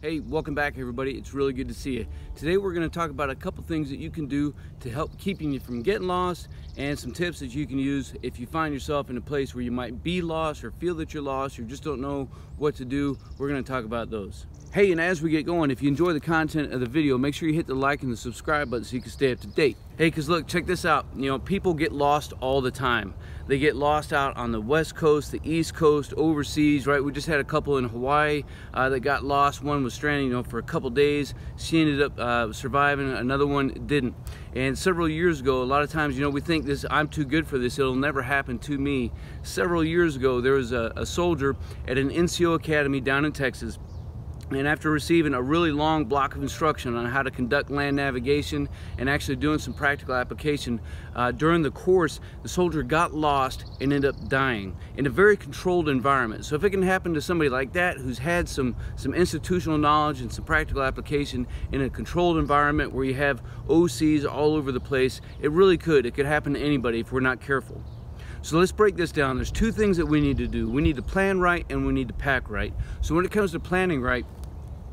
Hey, welcome back everybody. It's really good to see you. Today we're going to talk about a couple things that you can do to help keeping you from getting lost, and some tips that you can use if you find yourself in a place where you might be lost or feel that you're lost or just don't know what to do. We're going to talk about those. Hey, and as we get going, if you enjoy the content of the video, make sure you hit the like and the subscribe button so you can stay up to date. Hey, because look, check this out. You know, people get lost all the time. They get lost out on the West Coast, the East Coast, overseas, right? We just had a couple in Hawaii that got lost. One was stranded, for a couple days. She ended up surviving. Another one didn't. And several years ago, a lot of times, we think this, I'm too good for this, it'll never happen to me. Several years ago, there was a soldier at an NCO academy down in Texas. And after receiving a really long block of instruction on how to conduct land navigation and actually doing some practical application, during the course, the soldier got lost and ended up dying in a very controlled environment. So if it can happen to somebody like that who's had some institutional knowledge and some practical application in a controlled environment where you have OCs all over the place, it really could. It could happen to anybody if we're not careful. So let's break this down. There's two things that we need to do. We need to plan right and we need to pack right. So when it comes to planning right,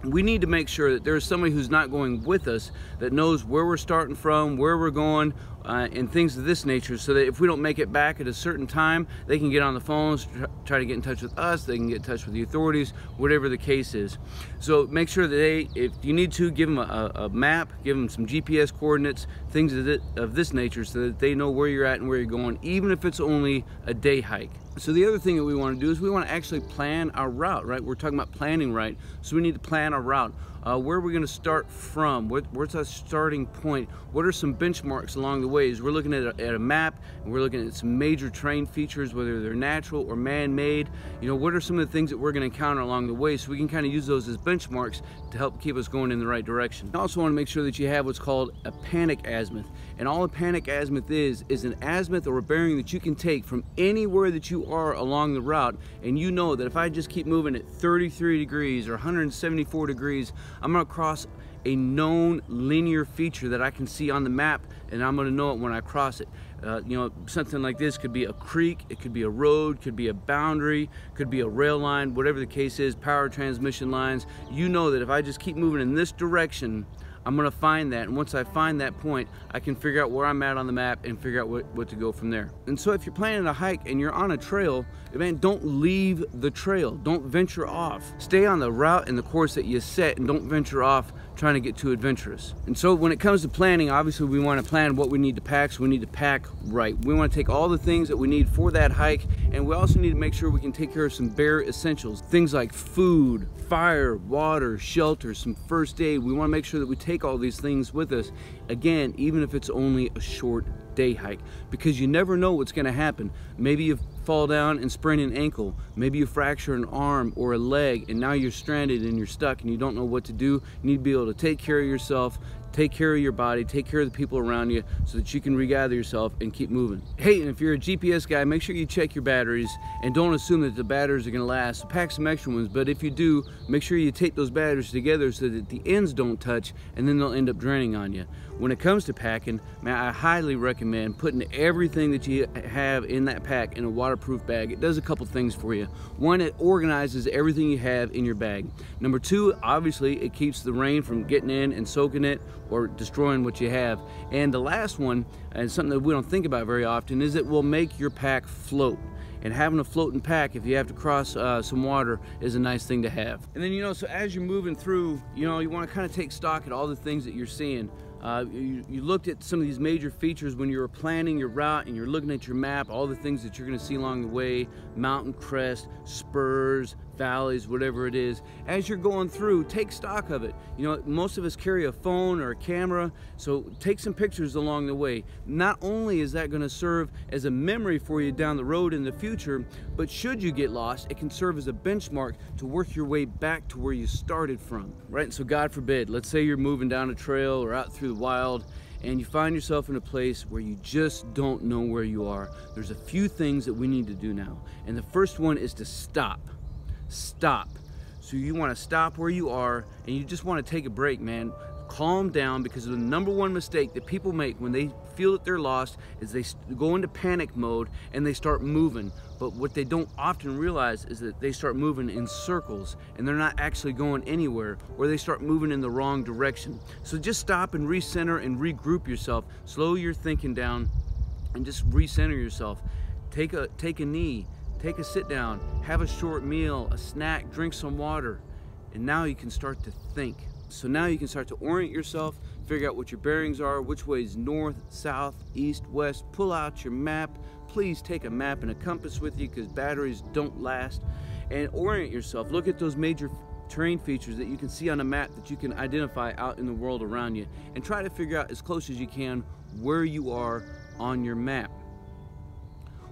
we need to make sure that there's somebody who's not going with us that knows where we're starting from, where we're going, and things of this nature, so that if we don't make it back at a certain time, they can get on the phones, try to get in touch with us, they can get in touch with the authorities, whatever the case is. So make sure that if you need to, give them a map, give them some GPS coordinates, things of this nature, so that they know where you're at and where you're going, even if it's only a day hike. So the other thing that we want to do is we want to actually plan our route, right? We're talking about planning right, so we need to plan our route. Where are we going to start from? Where's our starting point? What are some benchmarks along the way? We're looking at a map, and we're looking at some major terrain features, whether they're natural or man-made. What are some of the things that we're going to encounter along the way, so we can kind of use those as benchmarks to help keep us going in the right direction. You also want to make sure that you have what's called a panic azimuth. And all a panic azimuth is an azimuth or a bearing that you can take from anywhere that you are along the route, and you know that if I just keep moving at 33 degrees or 174 degrees, I'm going to cross a known linear feature that I can see on the map, and I'm going to know it when I cross it. Something like this could be a creek, it could be a road, could be a boundary, could be a rail line, whatever the case is, power transmission lines. You know that if I just keep moving in this direction, I'm going to find that, and once I find that point, I can figure out where I'm at on the map and figure out what to go from there. And so if you're planning a hike and you're on a trail, man, don't leave the trail. Don't venture off. Stay on the route and the course that you set, and don't venture off trying to get too adventurous. And so when it comes to planning, obviously we want to plan what we need to pack, so we need to pack right. We want to take all the things that we need for that hike, and we also need to make sure we can take care of some bare essentials. Things like food, fire, water, shelter, some first aid. We want to make sure that we take all these things with us, again, even if it's only a short day hike, because you never know what's going to happen. Maybe you fall down and sprain an ankle, maybe you fracture an arm or a leg, and now you're stranded and you're stuck and you don't know what to do. You need to be able to take care of yourself, take care of your body, take care of the people around you, so that you can regather yourself and keep moving. Hey, and if you're a GPS guy, make sure you check your batteries and don't assume that the batteries are going to last. So pack some extra ones, but if you do, make sure you tape those batteries together so that the ends don't touch, and then they'll end up draining on you. When it comes to packing, man, I highly recommend putting everything that you have in that pack in a waterproof bag. It does a couple things for you. One, it organizes everything you have in your bag. Number two, obviously, it keeps the rain from getting in and soaking it or destroying what you have. And the last one, and something that we don't think about very often, is it will make your pack float. And having a floating pack, if you have to cross some water, is a nice thing to have. And then, so as you're moving through, you want to kind of take stock at all the things that you're seeing. You looked at some of these major features when you were planning your route, and you're looking at your map, all the things that you're going to see along the way, mountain crest, spurs, valleys, whatever it is. As you're going through, take stock of it. Most of us carry a phone or a camera, so take some pictures along the way. Not only is that going to serve as a memory for you down the road in the future, but should you get lost, it can serve as a benchmark to work your way back to where you started from, right? So God forbid, let's say you're moving down a trail or out through the wild, and you find yourself in a place where you just don't know where you are. There's a few things that we need to do now, and the first one is to stop. Stop. So you want to stop where you are, and you just want to take a break, man. calm down, because the number one mistake that people make when they feel that they're lost is they go into panic mode and they start moving. But what they don't often realize is that they start moving in circles and they're not actually going anywhere, or they start moving in the wrong direction. So just stop and recenter and regroup yourself. Slow your thinking down and just recenter yourself. Take a knee, take a sit down, have a short meal, a snack, drink some water, and now you can start to think. So now you can start to orient yourself, figure out what your bearings are, which way is north, south, east, west. Pull out your map. Please take a map and a compass with you, because batteries don't last. And orient yourself. Look at those major terrain features that you can see on a map that you can identify out in the world around you, and try to figure out as close as you can where you are on your map.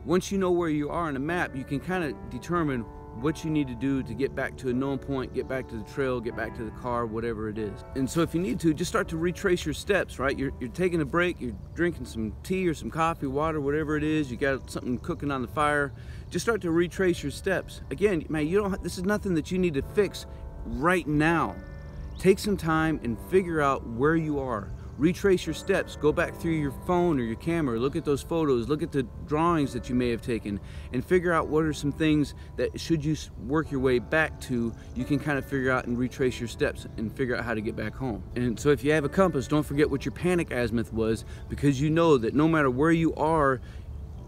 Once you know where you are on a map, you can kind of determine what you need to do to get back to a known point, get back to the trail, get back to the car, whatever it is. And so if you need to, just start to retrace your steps, right? You're taking a break, you're drinking some tea or some coffee, water, whatever it is, you got something cooking on the fire, just start to retrace your steps. Again, man, this is nothing that you need to fix right now. Take some time and figure out where you are. Retrace your steps, go back through your phone or your camera, look at those photos, look at the drawings that you may have taken, and figure out what are some things that, should you work your way back to, you can kind of figure out and retrace your steps and figure out how to get back home. And so if you have a compass, don't forget what your panic azimuth was, because you know that no matter where you are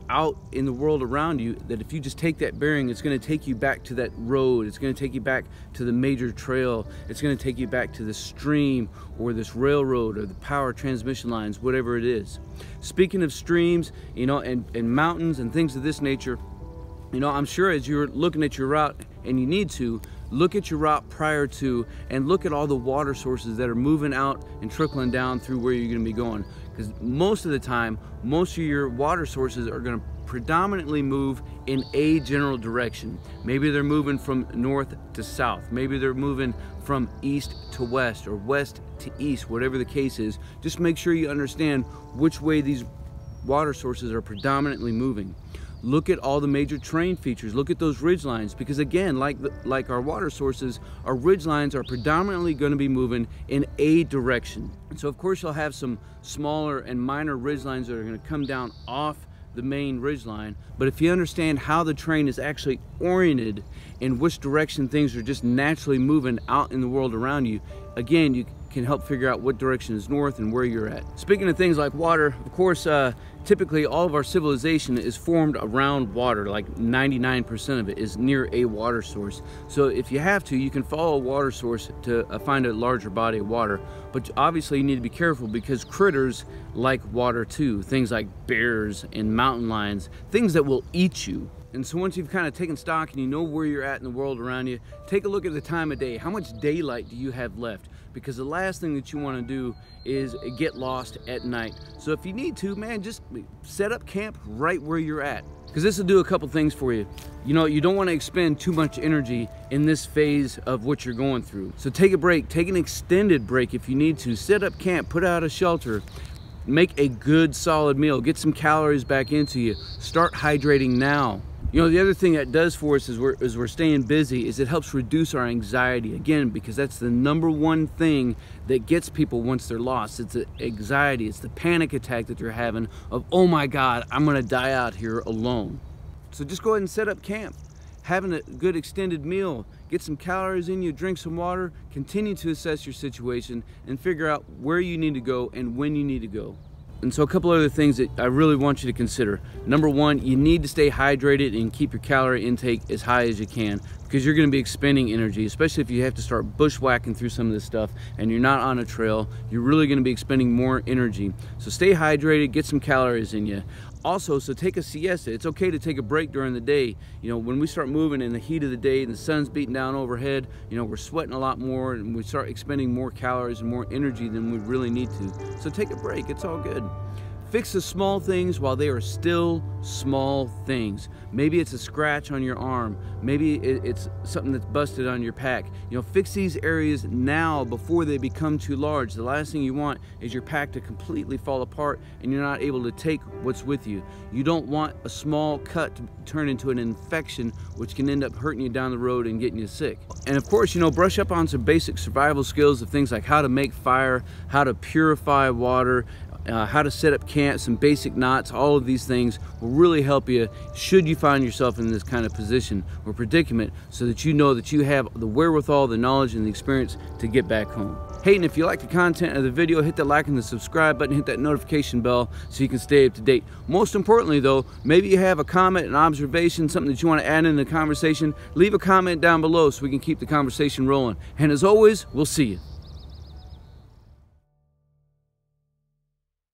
out in the world around you, that if you just take that bearing, it's going to take you back to that road, it's going to take you back to the major trail, it's going to take you back to the stream or this railroad or the power transmission lines, whatever it is. Speaking of streams, and mountains and things of this nature, I'm sure as you're looking at your route, and you need to look at your route prior to, and look at all the water sources that are moving out and trickling down through where you're going to be going. Because most of the time, most of your water sources are going to predominantly move in a general direction. Maybe they're moving from north to south. Maybe they're moving from east to west, or west to east, whatever the case is. Just make sure you understand which way these water sources are predominantly moving. Look at all the major terrain features. Look at those ridge lines, because again, like our water sources, our ridge lines are predominantly going to be moving in a direction. And so of course you'll have some smaller and minor ridge lines that are going to come down off the main ridge line, but if you understand how the terrain is actually oriented and which direction things are just naturally moving out in the world around you, again, you can help figure out what direction is north and where you're at. Speaking of things like water, of course, typically all of our civilization is formed around water. Like 99% of it is near a water source. So if you have to, you can follow a water source to find a larger body of water. But obviously you need to be careful, because critters like water too. Things like bears and mountain lions, things that will eat you. And so once you've kind of taken stock and you know where you're at in the world around you, take a look at the time of day. How much daylight do you have left? Because the last thing that you want to do is get lost at night. So if you need to, man, just set up camp right where you're at, because this will do a couple things for you. You don't want to expend too much energy in this phase of what you're going through. So take a break, take an extended break if you need to. Set up camp, put out a shelter, make a good solid meal, get some calories back into you, start hydrating now. The other thing that does for us as we're staying busy is it helps reduce our anxiety, again, because that's the number one thing that gets people once they're lost. It's the anxiety, it's the panic attack that they're having of, oh my God, I'm gonna die out here alone. So just go ahead and set up camp, having a good extended meal, get some calories in you, drink some water, continue to assess your situation and figure out where you need to go and when you need to go. And so a couple other things that I really want you to consider. Number one, you need to stay hydrated and keep your calorie intake as high as you can, because you're going to be expending energy, especially if you have to start bushwhacking through some of this stuff and you're not on a trail. You're really going to be expending more energy. So stay hydrated, get some calories in you. Also, so take a siesta. It's okay to take a break during the day. When we start moving in the heat of the day and the sun's beating down overhead, we're sweating a lot more and we start expending more calories and more energy than we really need to. So take a break, it's all good. Fix the small things while they are still small things. Maybe it's a scratch on your arm. Maybe it's something that's busted on your pack. You know, fix these areas now before they become too large. The last thing you want is your pack to completely fall apart and you're not able to take what's with you. You don't want a small cut to turn into an infection, which can end up hurting you down the road and getting you sick. And of course, you know, brush up on some basic survival skills of things like how to make fire, how to purify water, how to set up camp, some basic knots. All of these things will really help you should you find yourself in this kind of position or predicament, so that you know that you have the wherewithal, the knowledge, and the experience to get back home. Hey, and if you like the content of the video, hit that like and the subscribe button, hit that notification bell so you can stay up to date. Most importantly though, maybe you have a comment, an observation, something that you want to add in the conversation. Leave a comment down below so we can keep the conversation rolling. And as always, we'll see you.